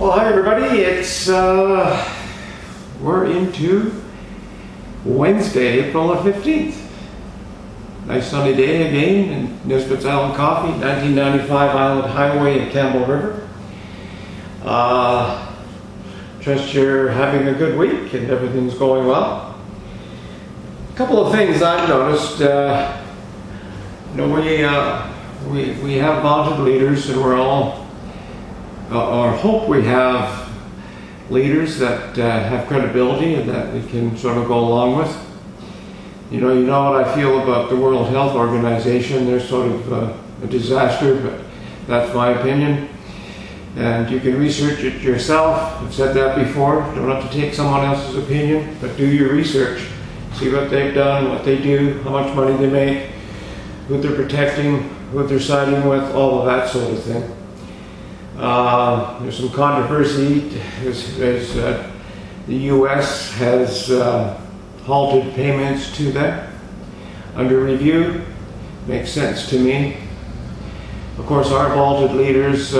Well, hi everybody. We're into Wednesday, April the 15th. Nice sunny day again in Nisbet's Island Coffee, 1995 Island Highway in Campbell River. Trust you're having a good week and everything's going well. A couple of things I've noticed. We have vaunted leaders, and we're all, or hope we have leaders that have credibility and that we can sort of go along with. You know what I feel about the World Health Organization. They're sort of a disaster, but that's my opinion. And you can research it yourself. I've said that before. Don't have to take someone else's opinion, but do your research. See what they've done, what they do, how much money they make, who they're protecting, who they're siding with, all of that sort of thing. There's some controversy as the U.S. has halted payments to them. Under review, makes sense to me. Of course, our vaunted leaders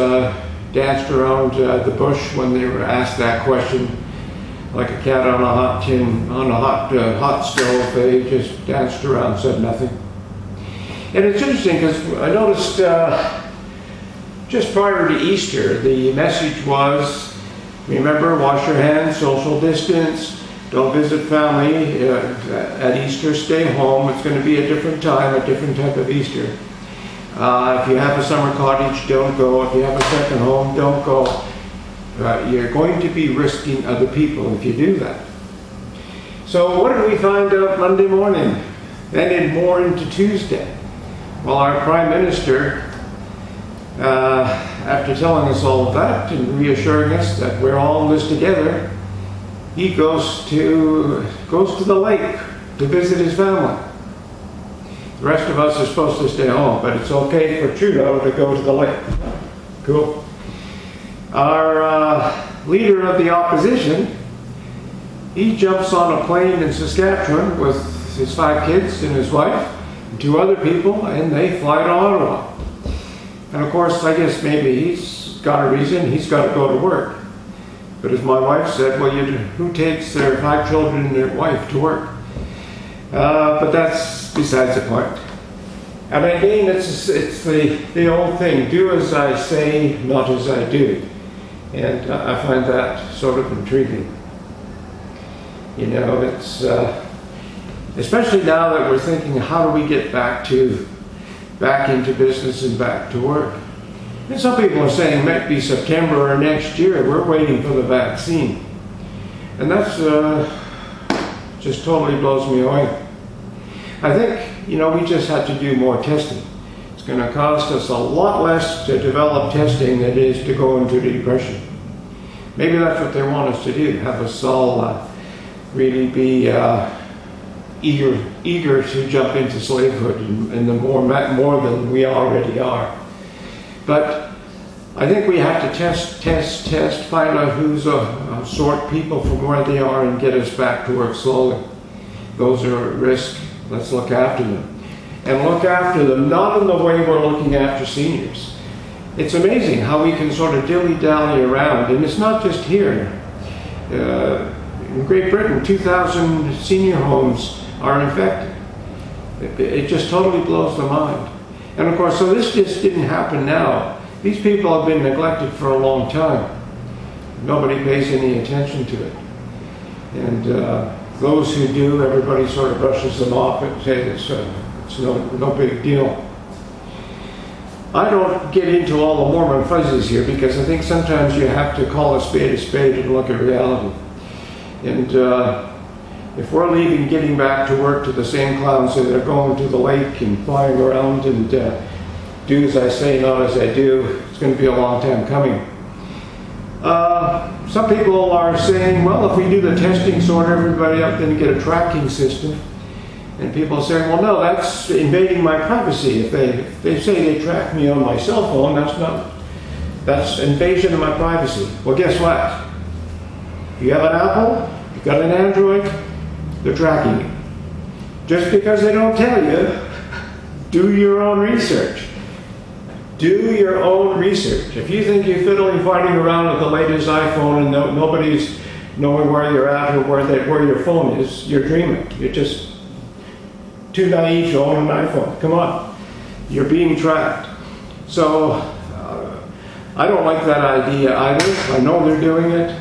danced around the bush when they were asked that question, like a cat on a hot tin, on a hot stove. They just danced around, said nothing. And it's interesting because I noticed just prior to Easter, the message was, remember, wash your hands, social distance, don't visit family at Easter, stay home. It's going to be a different time, a different type of Easter. If you have a summer cottage, don't go. If you have a second home, don't go. You're going to be risking other people if you do that. So what did we find out Monday morning? Then more into Tuesday. Well, our Prime Minister, after telling us all of that and reassuring us that we're all in this together, he goes to the lake to visit his family. The rest of us are supposed to stay home, but it's okay for Trudeau to go to the lake. Cool. Our leader of the opposition, he jumps on a plane in Saskatchewan with his 5 kids and his wife and 2 other people, and they fly to Ottawa. And of course, I guess maybe he's got a reason, he's got to go to work. But as my wife said, well, who takes their 5 children and their wife to work? But that's besides the point. And again, it's the old thing, do as I say, not as I do. And I find that sort of intriguing. You know, it's, especially now that we're thinking, how do we get back into business and back to work? And some people are saying it might be September or next year. We're waiting for the vaccine. And that's just totally blows me away. I think, we just have to do more testing. It's going to cost us a lot less to develop testing than it is to go into depression. Maybe that's what they want us to do, have us all really be eager to jump into slavehood and the more than we already are. But I think we have to test, find out who's sort people from where they are and get us back to work slowly. Those are at risk. Let's look after them. And look after them not in the way we're looking after seniors. It's amazing how we can sort of dilly-dally around, and it's not just here. In Great Britain, 2,000 senior homes are infected. It just totally blows the mind. And of course, so this just didn't happen now. These people have been neglected for a long time. Nobody pays any attention to it. And those who do, everybody sort of brushes them off and says it's no big deal. I don't get into all the Mormon fuzzies here because I think sometimes you have to call a spade and look at reality. And if we're leaving, getting back to work to the same clowns that are going to the lake and flying around and do as I say, not as I do, it's going to be a long time coming. Some people are saying, well, if we do the testing, sort everybody up, then get a tracking system. And people are saying, well, no, that's invading my privacy. If they say they track me on my cell phone, that's invasion of my privacy. Well, guess what? If you have an Apple, you've got an Android, they're tracking you. Just because they don't tell you, do your own research. Do your own research. If you think you're fiddling, fighting around with the latest iPhone and nobody's knowing where you're at or where your phone is, you're dreaming. You're just too naive to own an iPhone. Come on. You're being tracked. So I don't like that idea either. I know they're doing it.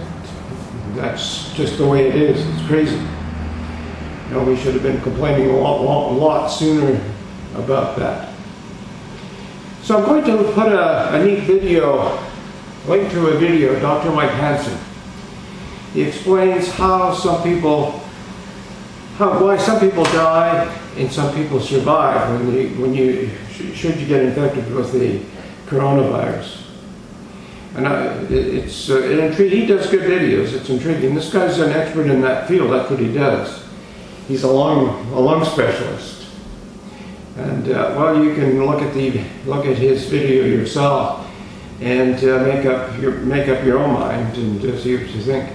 That's just the way it is. It's crazy. You know, we should have been complaining a lot sooner about that. So I'm going to put a neat video, link to a video, Dr. Mike Hansen. He explains why some people die and some people survive should you get infected with the coronavirus. And he does good videos. It's intriguing. This guy's an expert in that field. That's what he does. He's a lung specialist. And well, you can look at his video yourself and make up your own mind and see what you think.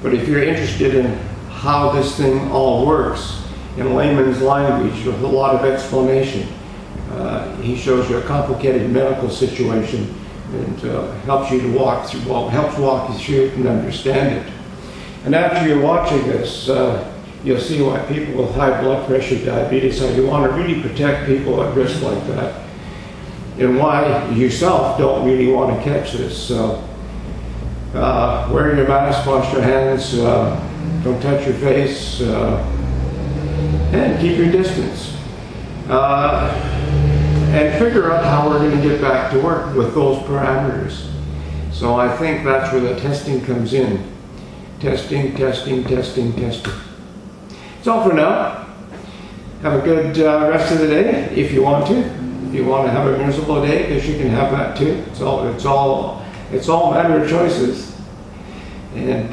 But if you're interested in how this thing all works in layman's language with a lot of explanation, he shows you a complicated medical situation and helps you to walk you through it and understand it. And after you're watching this, you'll see why people with high blood pressure, diabetes, how you want to really protect people at risk like that, and why you yourself don't really want to catch this. So wear your mask, wash your hands, don't touch your face, and keep your distance. And figure out how we're going to get back to work with those parameters. So I think that's where the testing comes in. Testing. That's all for now. Have a good rest of the day if you want to. If you want to have a miserable day, because you can have that too. It's all a matter of choices. And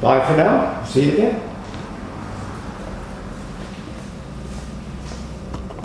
bye for now. See you again.